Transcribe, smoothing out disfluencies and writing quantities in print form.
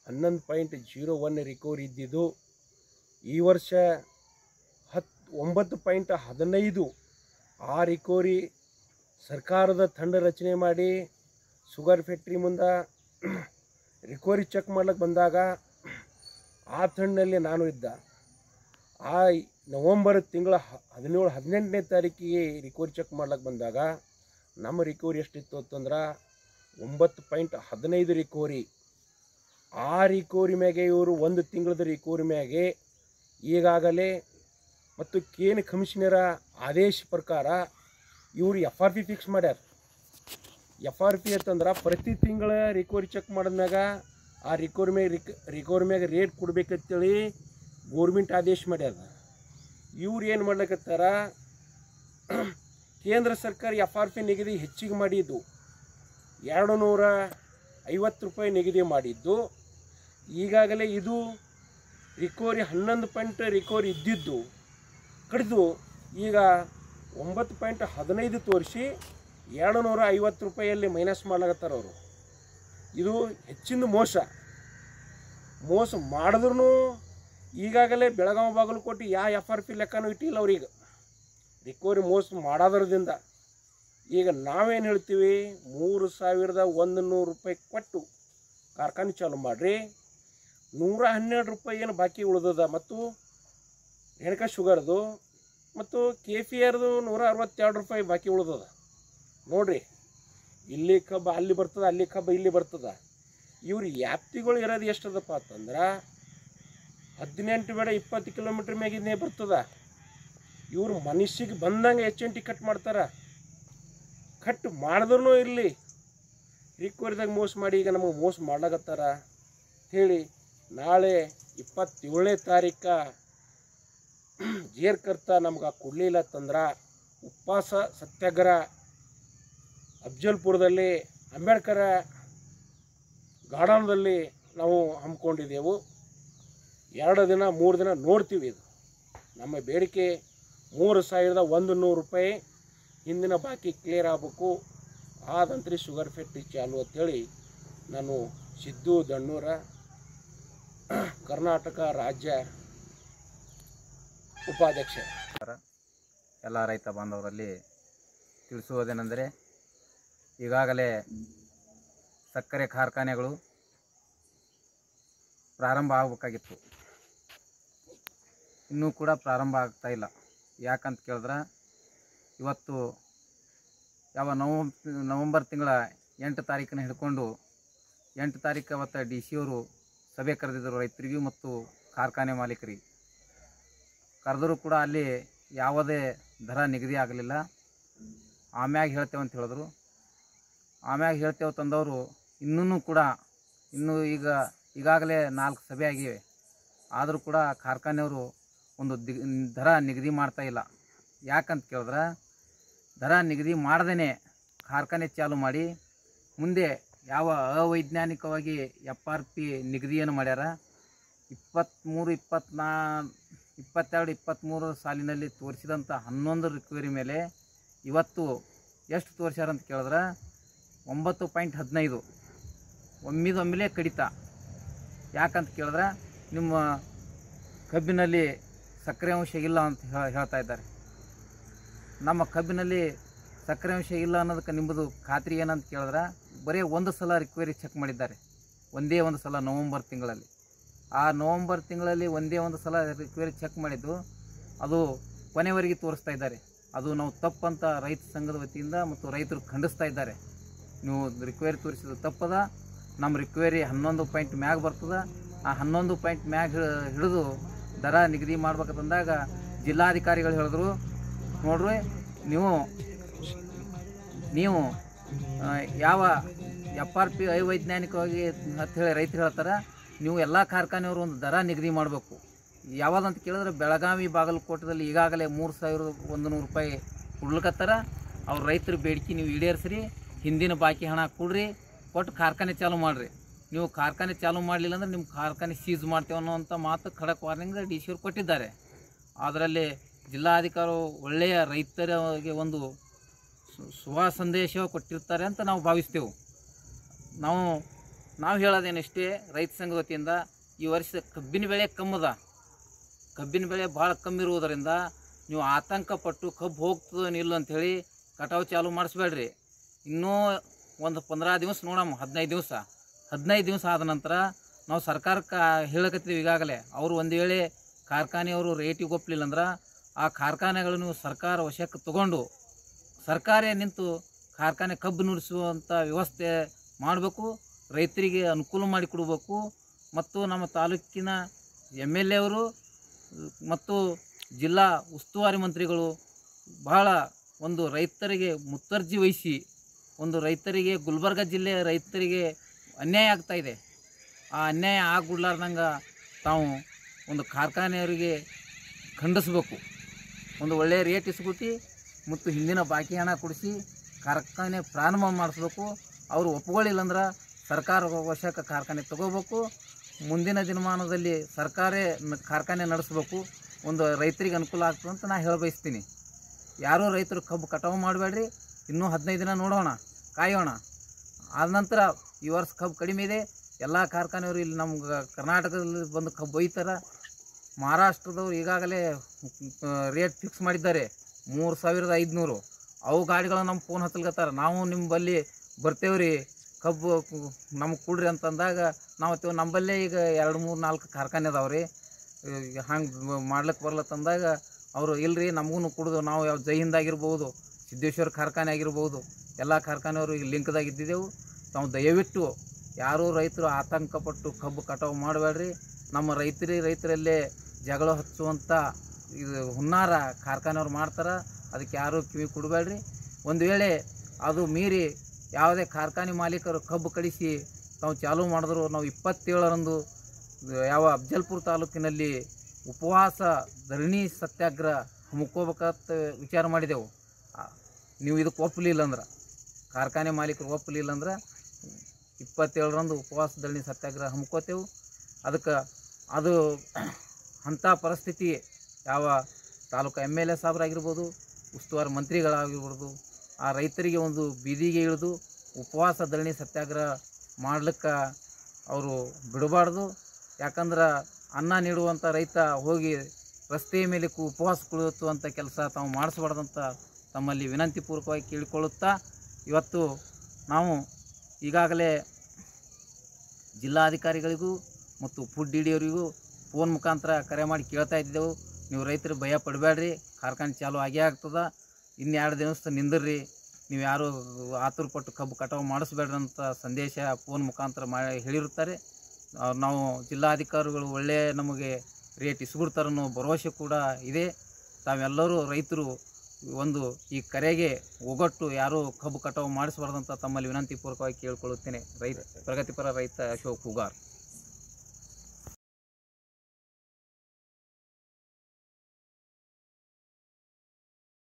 11.01 recovery ಇದ್ದಿದ್ದು ಈ ವರ್ಷ 9.15 ಆ ರಿಕವರಿ ಸರ್ಕಾರದ ತಂಡ ರಚನೆ ಮಾಡಿ ಶುಗರ್ ಫ್ಯಾಕ್ಟ್ರಿ ಮುಂದೆ ರಿಕವರಿ ಚೆಕ್ ಮಾಡ್ಲಿಕ್ಕೆ ಬಂದಾಗ ಆ ತಂಡದಲ್ಲಿ ನಾನು ಇದ್ದ. ಆ ನವಂಬರ್ ತಿಂಗಳ 17-18ನೇ ತಾರೀಕಿಗೆ ರಿಕವರಿ ಚೆಕ್ ಮಾಡ್ಲಿಕ್ಕೆ ಬಂದಾಗ ನಮ್ಮ ರಿಕವರಿ ಎಷ್ಟಿತ್ತು ಅಂತಂದ್ರೆ 9.15 ರಿಕವರಿ. ಆ ರಿಕವರಿ ಮ್ಯಾಗೆ ಇವರು ಒಂದು ತಿಂಗಳದ ರಿಕವರಿ ಮ್ಯಾಗೆ ಈಗಾಗಲೇ ಮತ್ತು ಕೇಂದ್ರ ಕಮಿಷನರ ಆದೇಶ ಪ್ರಕಾರ ಇವರು FRP ಫಿಕ್ಸ್ ಮಾಡ್ಯಾರ. FRP ಅಂತಂದ್ರೆ ಪ್ರತಿ ತಿಂಗಳ ರಿಕವರಿ ಚೆಕ್ ಮಾಡಿದ್ಮ್ಯಾಗ ಆ ರಿಕವರಿ ಮ್ಯಾಗ ರೇಟ್ ಕೊಡ್ಬೇಕಂತೇಳಿ ಗೋರ್ಮೆಂಟ್ ಆದೇಶ ಮಾಡ್ಯಾರ. ಇವ್ರು ಏನು ಮಾಡ್ಲಿಕ್ಕತ್ತಾರ, ಕೇಂದ್ರ ಸರ್ಕಾರ FRP ನಿಗದಿ ಹೆಚ್ಚಿಗೆ ಮಾಡಿದ್ದು 250 ರೂಪಾಯಿ ನಿಗದಿ ಮಾಡಿದ್ದು. ಈಗಾಗಲೇ ಇದು ರಿಕವರಿ 11 ಪಾಯಿಂಟ್ ರಿಕವರಿ ಇದ್ದಿದ್ದು ಕಡಿದು ಈಗ 9.15 ತೋರಿಸಿ 250 ರೂಪಾಯಿಯಲ್ಲಿ ಮೈನಸ್ ಮಾಡ್ಲಾಗತ್ತಾರ ಅವರು. ಇದು ಹೆಚ್ಚಿನ ಮೋಸ ಮಾಡಿದ್ರೂ ಈಗಾಗಲೇ ಬೆಳಗಾವಿ ಬಾಗಲಕೋಟೆ ಯಾವ FRP ಲೆಕ್ಕನೂ ಇಟ್ಟಿಲ್ಲ ಅವ್ರಿಗೆ ರಿಕವರಿ ಮೋಸ ಮಾಡೋದ್ರದಿಂದ. ಈಗ ನಾವೇನು ಹೇಳ್ತೀವಿ, 3100 ರೂಪಾಯಿ ಕೊಟ್ಟು ಕಾರ್ಖಾನೆ ಚಾಲು ಮಾಡಿರಿ, 112 ರೂಪಾಯಿ ಏನು ಬಾಕಿ ಉಳಿದದ ಮತ್ತು ರೇಣುಕಾ ಶುಗರ್ದು ಮತ್ತು KFRದು 162 ರೂಪಾಯಿ ಬಾಕಿ ಉಳಿದದ. ನೋಡ್ರಿ, ಇಲ್ಲಿ ಕಬ್ಬು ಅಲ್ಲಿ ಬರ್ತದೆ, ಅಲ್ಲಿ ಕಬ್ಬು ಇಲ್ಲಿ ಬರ್ತದೆ. ಇವ್ರು ವ್ಯಾಪ್ತಿಗಳು ಇರೋದು ಎಷ್ಟದಪ್ಪ ಅಂತಂದ್ರೆ 18 ಬೇಡ 20 ಕಿಲೋಮೀಟ್ರ್ ಮ್ಯಾಗಿನೇ ಬರ್ತದೆ. ಇವರು ಮನುಷ್ಯಗೆ ಬಂದಂಗೆ HNT ಕಟ್ ಮಾಡ್ತಾರೆ. ಕಟ್ ಮಾಡಿದ್ರೂ ಇರಲಿ, ರಿಕವರಿದಾಗ ಮೋಸ ಮಾಡಿ ಈಗ ನಮಗೆ ಮೋಸ ಮಾಡ್ಲಾಗತ್ತಾರ ಹೇಳಿ ನಾಳೆ 27ನೇ ತಾರೀಕು ಜೇರ್ಕರ್ತ ನಮ್ಗೆ ಕೊಡಲಿಲ್ಲ ಅಂತಂದ್ರೆ ಉಪವಾಸ ಸತ್ಯಾಗ್ರಹ ಅಫ್ಜಲ್ಪುರದಲ್ಲಿ ಅಂಬೇಡ್ಕರ ಗಾರ್ಡನ್ದಲ್ಲಿ ನಾವು ಹಮ್ಮಿಕೊಂಡಿದ್ದೆವು. 2 ದಿನ 3 ದಿನ ನೋಡ್ತೀವಿ. ಇದು ನಮ್ಮ ಬೇಡಿಕೆ 3100 ರೂಪಾಯಿ ಹಿಂದಿನ ಬಾಕಿ ಕ್ಲಿಯರ್ ಆಗಬೇಕು. ಆದಂತ್ರಿ ಶುಗರ್ ಫ್ಯಾಕ್ಟ್ರಿ ಚಾಲು ಅಂಥೇಳಿ ನಾನು ಸಿದ್ದು ದಣ್ಣೂರ ಕರ್ನಾಟಕ ರಾಜ್ಯ ಉಪಾಧ್ಯಕ್ಷ. ಎಲ್ಲ ರೈತ ಬಾಂಧವರಲ್ಲಿ ತಿಳಿಸುವುದೇನೆಂದರೆ, ಈಗಾಗಲೇ ಸಕ್ಕರೆ ಕಾರ್ಖಾನೆಗಳು ಪ್ರಾರಂಭ ಆಗಬೇಕಾಗಿತ್ತು, ಇನ್ನೂ ಕೂಡ ಪ್ರಾರಂಭ ಆಗ್ತಾಯಿಲ್ಲ. ಯಾಕಂತ ಕೇಳಿದ್ರೆ ಇವತ್ತು ಯಾವ ನವಂಬರ್ ತಿಂಗಳ 8 ತಾರೀಕನ್ನು ಹಿಡ್ಕೊಂಡು 8 ತಾರೀಕು ಅವತ್ತು DC ಅವರು ಸಭೆ ಕರೆದಿದ್ದರು ರೈತರಿಗೂ ಮತ್ತು ಕಾರ್ಖಾನೆ ಮಾಲೀಕರಿಗೆ. ಕರೆದರೂ ಕೂಡ ಅಲ್ಲಿ ಯಾವುದೇ ದರ ನಿಗದಿ ಆಗಲಿಲ್ಲ. ಆಮ್ಯಾಗ ಹೇಳ್ತೇವೆ ಅಂತ ಹೇಳಿದ್ರು. ಆಮ್ಯಾಗ ಹೇಳ್ತೇವೆ ತಂದವರು ಇನ್ನೂ ಈಗಾಗಲೇ 4 ಸಭೆ ಆಗಿವೆ. ಆದರೂ ಕೂಡ ಕಾರ್ಖಾನೆಯವರು ಒಂದು ದರ ನಿಗದಿ ಮಾಡ್ತಾಯಿಲ್ಲ. ಯಾಕಂತ ಕೇಳಿದ್ರೆ ದರ ನಿಗದಿ ಮಾಡದೇ ಕಾರ್ಖಾನೆ ಚಾಲು ಮಾಡಿ ಮುಂದೆ ಯಾವ ಅವೈಜ್ಞಾನಿಕವಾಗಿ FRP ನಿಗದಿಯನ್ನು ಮಾಡ್ಯಾರ 22-23 ಸಾಲಿನಲ್ಲಿ ತೋರಿಸಿದಂಥ 11 ರಿಕವರಿ ಮೇಲೆ ಇವತ್ತು ಎಷ್ಟು ತೋರಿಸ್ಯಾರ ಅಂತ ಕೇಳಿದ್ರೆ 9.15 ಒಮ್ಮಿದೊಮ್ಮೆಲೇ ಕಡಿತ. ಯಾಕಂತ ಕೇಳಿದ್ರೆ ನಿಮ್ಮ ಕಬ್ಬಿನಲ್ಲಿ ಸಕ್ಕರೆ ಅಂಶ ಇಲ್ಲ ಅಂತ ಹೇಳ್ತಾ ಇದ್ದಾರೆ. ನಮ್ಮ ಕಬ್ಬಿನಲ್ಲಿ ಸಕ್ಕರೆ ಅಂಶ ಇಲ್ಲ ಅನ್ನೋದಕ್ಕೆ ನಿಮ್ಮದು ಖಾತ್ರಿ ಏನಂತ ಕೇಳಿದ್ರೆ ಬರೀ ಒಂದು ಸಲ ರಿಕವರಿ ಚೆಕ್ ಮಾಡಿದ್ದಾರೆ, ಒಂದೇ ಒಂದು ಸಲ ನವಂಬರ್ ತಿಂಗಳಲ್ಲಿ. ಆ ನವಂಬರ್ ತಿಂಗಳಲ್ಲಿ ಒಂದೇ ಒಂದು ಸಲ ರಿಕವರಿ ಚೆಕ್ ಮಾಡಿದ್ದು ಅದು ಕೊನೆವರೆಗೆ ತೋರಿಸ್ತಾ ಇದ್ದಾರೆ. ಅದು ನಾವು ತಪ್ಪಂತ ರೈತ ಸಂಘದ ವತಿಯಿಂದ ಮತ್ತು ರೈತರು ಖಂಡಿಸ್ತಾ ಇದ್ದಾರೆ. ನೀವು ರಿಕವರಿ ತೋರಿಸಿದ ತಪ್ಪದ, ನಮ್ಮ ರಿಕವರಿ 11 ಪಾಯಿಂಟ್ ಮ್ಯಾಗ ಬರ್ತದೆ. ಆ 11 ಪಾಯಿಂಟ್ ಮ್ಯಾಗ ಹಿಡಿದು ದರ ನಿಗದಿ ಮಾಡ್ಬೇಕಂದಾಗ ಜಿಲ್ಲಾಧಿಕಾರಿಗಳು ಹೇಳಿದ್ರು, ನೋಡ್ರಿ ನೀವು ಯಾವ FRP ಅವೈಜ್ಞಾನಿಕವಾಗಿ ಅಂತ ಹೇಳಿ ರೈತರು ಹೇಳ್ತಾರೆ. ನೀವು ಎಲ್ಲ ಕಾರ್ಖಾನೆಯವರು ಒಂದು ದರ ನಿಗದಿ ಮಾಡಬೇಕು. ಯಾವುದಂತ ಕೇಳಿದ್ರೆ ಬೆಳಗಾವಿ ಬಾಗಲಕೋಟದಲ್ಲಿ ಈಗಾಗಲೇ 3100 ರೂಪಾಯಿ ಕೊಡ್ಲಿಕ್ಕತ್ತಾರ. ಅವ್ರ ರೈತರ ಬೇಡಿಕೆ ನೀವು ಈಡೇರಿಸ್ರಿ, ಹಿಂದಿನ ಬಾಕಿ ಹಣ ಕೊಡ್ರಿ, ಕೊಟ್ಟು ಕಾರ್ಖಾನೆ ಚಾಲು ಮಾಡಿರಿ. ನೀವು ಕಾರ್ಖಾನೆ ಚಾಲು ಮಾಡಲಿಲ್ಲ ಅಂದ್ರೆ ನಿಮ್ಮ ಕಾರ್ಖಾನೆ ಸೀಸ್ ಮಾಡ್ತೇವೆ ಅನ್ನೋವಂಥ ಮಾತು ಖಡಕ್ ವಾರ್ನಿಂಗ್ DC ಅವರು ಕೊಟ್ಟಿದ್ದಾರೆ. ಅದರಲ್ಲಿ ಜಿಲ್ಲಾಧಿಕಾರಿ ಒಳ್ಳೆಯ ರೈತರಿಗೆ ಒಂದು ಶುಭ ಸಂದೇಶ ಕೊಟ್ಟಿರ್ತಾರೆ ಅಂತ ನಾವು ಭಾವಿಸ್ತೇವೆ. ನಾವು ನಾವು ಹೇಳೋದೇನಿಷ್ಟೇ ರೈತ ಸಂಘದ ವತಿಯಿಂದ ಈ ವರ್ಷ ಕಬ್ಬಿನ ಬೆಳೆ ಕಮ್ಮದ, ಕಬ್ಬಿನ ಬೆಳೆ ಭಾಳ ಕಮ್ಮಿ ಇರುವುದರಿಂದ ನೀವು ಆತಂಕಪಟ್ಟು ಕಬ್ಬು ಹೋಗ್ತದೋ ಇಲ್ಲ ಅಂಥೇಳಿ ಕಟಾವು ಚಾಲು ಮಾಡಿಸ್ಬೇಡ್ರಿ. ಇನ್ನೂ ಒಂದು 15 ದಿವಸ ನೋಡಮ್ಮ, 15 ದಿವಸ ಆದ ನಂತರ ನಾವು ಸರ್ಕಾರಕ್ಕೆ ಹೇಳಕತ್ತೀವಿ ಈಗಾಗಲೇ. ಅವರು ಒಂದು ವೇಳೆ ಕಾರ್ಖಾನೆಯವರು ರೇಟಿಗೆ ಒಪ್ಪಲಿಲ್ಲ ಅಂದ್ರೆ ಆ ಕಾರ್ಖಾನೆಗಳನ್ನು ಸರ್ಕಾರ ವಶಕ್ಕೆ ತಗೊಂಡು ಸರ್ಕಾರೇ ನಿಂತು ಕಾರ್ಖಾನೆ ಕಬ್ಬು ನುಡಿಸುವಂಥ ವ್ಯವಸ್ಥೆ ಮಾಡಬೇಕು, ರೈತರಿಗೆ ಅನುಕೂಲ ಮಾಡಿಕೊಡ್ಬೇಕು. ಮತ್ತು ನಮ್ಮ ತಾಲೂಕಿನ MLA ಅವರು ಮತ್ತು ಜಿಲ್ಲಾ ಉಸ್ತುವಾರಿ ಮಂತ್ರಿಗಳು ಬಹಳ ಒಂದು ರೈತರಿಗೆ ಮುತುವರ್ಜಿ ವಹಿಸಿ ಒಂದು ರೈತರಿಗೆ ಗುಲ್ಬರ್ಗ ಜಿಲ್ಲೆಯ ರೈತರಿಗೆ ಅನ್ಯಾಯ ಆಗ್ತಾಯಿದೆ. ಆ ಅನ್ಯಾಯ ಆಗ್ಬಿಡ್ಲಾರ್ದಂಗೆ ತಾವು ಒಂದು ಕಾರ್ಖಾನೆಯವರಿಗೆ ಖಂಡಿಸ್ಬೇಕು. ಒಂದು ಒಳ್ಳೆಯ ರೇಟ್ ಇಸ್ಬಿಟ್ಟು ಮತ್ತು ಹಿಂದಿನ ಬಾಕಿ ಹಣ ಕೊಡಿಸಿ ಕಾರ್ಖಾನೆ ಪ್ರಾರಂಭ ಮಾಡಿಸ್ಬೇಕು. ಅವರು ಒಪ್ಕೊಳ್ಳಿಲ್ಲಂದ್ರೆ ಸರ್ಕಾರ ವಶಕ್ಕೆ ಕಾರ್ಖಾನೆ ತಗೋಬೇಕು. ಮುಂದಿನ ದಿನಮಾನದಲ್ಲಿ ಸರ್ಕಾರ ಕಾರ್ಖಾನೆ ನಡೆಸಬೇಕು. ಒಂದು ರೈತರಿಗೆ ಅನುಕೂಲ ಆಗ್ತದೆ ಅಂತ ನಾನು ಹೇಳ ಬಯಸ್ತೀನಿ. ಯಾರೂ ರೈತರು ಕಬ್ಬು ಕಟಾವು ಮಾಡಬೇಡ್ರಿ. ಇನ್ನೂ 15 ದಿನ ನೋಡೋಣ, ಕಾಯೋಣ. ಆದ ನಂತರ ಈ ವರ್ಷ ಕಬ್ಬು ಕಡಿಮೆ ಇದೆ. ಎಲ್ಲ ಕಾರ್ಖಾನೆಯವರು ಇಲ್ಲಿ ನಮ್ಮ ಕರ್ನಾಟಕದಲ್ಲಿ ಬಂದು ಕಬ್ಬು ಒಯ್ತಾರೆ. ಮಹಾರಾಷ್ಟ್ರದವ್ರು ಈಗಾಗಲೇ ರೇಟ್ ಫಿಕ್ಸ್ ಮಾಡಿದ್ದಾರೆ 3500. ಅವು ಗಾಡಿಗಳು ನಮ್ಮ ಫೋನ್ ಹಚ್ಚಲ್ಕತ್ತಾರೆ, ನಾವು ನಿಮ್ಮ ಬಲ್ಲಿ ಬರ್ತೇವ್ರಿ ಕಬ್ಬು ನಮಗೆ ಕೊಡ್ರಿ ಅಂತಂದಾಗ ನಾವು ನಮ್ಮಲ್ಲೇ ಈಗ 2, 3, 4 ಕಾರ್ಖಾನೆ ಅದಾವ್ರಿ, ಹಂಗೆ ಮಾಡ್ಲಿಕ್ಕೆ ಬರ್ಲತ್ತಂದಾಗ ಅವರು ಇಲ್ಲರಿ ನಮಗೂ ಕುಡ್ದು ನಾವು ಯಾವ ಜೈಹಿಂದ್ ಆಗಿರ್ಬೋದು, ಸಿದ್ದೇಶ್ವರ ಕಾರ್ಖಾನೆ ಆಗಿರ್ಬೋದು, ಎಲ್ಲ ಕಾರ್ಖಾನೆಯವರು ಈಗ ಲಿಂಕ್ದಾಗ ಇದ್ದಿದ್ದೆವು. ತಾವು ದಯವಿಟ್ಟು ಯಾರೂ ರೈತರು ಆತಂಕಪಟ್ಟು ಕಬ್ಬು ಕಟಾವು ಮಾಡಬೇಡ್ರಿ. ನಮ್ಮ ರೈತರಲ್ಲೇ ಜಗಳ ಹಚ್ಚುವಂಥ ಇದು ಹುನ್ನಾರ ಕಾರ್ಖಾನೆಯವ್ರು ಮಾಡ್ತಾರೆ. ಅದಕ್ಕೆ ಯಾರೂ ಕಿವಿ ಕೊಡಬೇಡ್ರಿ. ಒಂದು ವೇಳೆ ಅದು ಮೀರಿ ಯಾವುದೇ ಕಾರ್ಖಾನೆ ಮಾಲೀಕರು ಕಬ್ಬು ಕಡಿಸಿ ತಾವು ಚಾಲೂ ಮಾಡಿದ್ರು ನಾವು 27ರಂದು ಯಾವ ಅಫ್ಜಲ್ಪುರ ತಾಲೂಕಿನಲ್ಲಿ ಉಪವಾಸ ಧರಣಿ ಸತ್ಯಾಗ್ರಹ ಹಮ್ಮಿಕೋಬೇಕಂತ ವಿಚಾರ ಮಾಡಿದೆವು. ನೀವು ಇದಕ್ಕೆ ಒಪ್ಪಲಿಲ್ಲ ಅಂದ್ರೆ, ಕಾರ್ಖಾನೆ ಮಾಲೀಕರು ಒಪ್ಪಲಿಲ್ಲ ಅಂದ್ರೆ 27ರಂದು ಉಪವಾಸ ಧರಣಿ ಸತ್ಯಾಗ್ರಹ ಹಮ್ಮಿಕೋತೇವೆ. ಅದಕ್ಕೆ ಅದು ಅಂಥ ಪರಿಸ್ಥಿತಿ ಯಾವ ತಾಲೂಕು MLA ಸಾಹೇಬರಾಗಿರ್ಬೋದು, ಉಸ್ತುವಾರಿ ಮಂತ್ರಿಗಳಾಗಿರ್ಬೋದು, ಆ ರೈತರಿಗೆ ಒಂದು ಬೀದಿಗೆ ಇಳಿದು ಉಪವಾಸ ಧರಣಿ ಸತ್ಯಾಗ್ರಹ ಮಾಡ್ಲಿಕ್ಕೆ ಅವರು ಬಿಡಬಾರ್ದು. ಯಾಕಂದ್ರೆ ಅನ್ನ ನೀಡುವಂಥ ರೈತ ಹೋಗಿ ರಸ್ತೆಯ ಮೇಲೆ ಉಪವಾಸ ಕುಳಿಯುವಂಥ ಕೆಲಸ ತಾವು ಮಾಡಿಸ್ಬಾರ್ದಂತ ತಮ್ಮಲ್ಲಿ ವಿನಂತಿಪೂರ್ವಕವಾಗಿ ಕೇಳಿಕೊಳ್ಳುತ್ತಾ, ಇವತ್ತು ನಾವು ಈಗಾಗಲೇ ಜಿಲ್ಲಾಧಿಕಾರಿಗಳಿಗೂ ಮತ್ತು ಫುಡ್ DDಯವರಿಗೂ ಫೋನ್ ಮುಖಾಂತರ ಕರೆ ಮಾಡಿ ಕೇಳ್ತಾ ಇದ್ದೆವು, ನೀವು ರೈತರು ಭಯ ಪಡಬೇಡ್ರಿ, ಕಾರ್ಖಾನೆ ಚಾಲು ಆಗೇ ಆಗ್ತದೆ, ಇನ್ನು 2 ದಿವಸ ನಿಂದಿರ್ರಿ, ನೀವು ಯಾರು ಆತುರಪಟ್ಟು ಕಬ್ಬು ಕಟಾವು ಮಾಡಿಸ್ಬೇಡ್ರಿ ಅಂತ ಸಂದೇಶ ಫೋನ್ ಮುಖಾಂತರ ಹೇಳಿರುತ್ತಾರೆ. ನಾವು ಜಿಲ್ಲಾಧಿಕಾರಿಗಳು ಒಳ್ಳೆಯ ನಮಗೆ ರೇಟ್ ಇಸ್ಬಿಡ್ತಾರೆ ಅನ್ನೋ ಭರವಸೆ ಕೂಡ ಇದೆ. ತಾವೆಲ್ಲರೂ ರೈತರು ಒಂದು ಈ ಕರೆಗೆ ಒಗ್ಗಟ್ಟು ಯಾರೂ ಕಬ್ಬು ಕಟಾವು ಮಾಡಿಸಬಾರ್ದಂತ ತಮ್ಮಲ್ಲಿ ವಿನಂತಿಪೂರ್ವಕವಾಗಿ ಕೇಳಿಕೊಳ್ಳುತ್ತೇನೆ. ಪ್ರಗತಿಪರ ರೈತ ಅಶೋಕ್ ಹುಗಾರ್.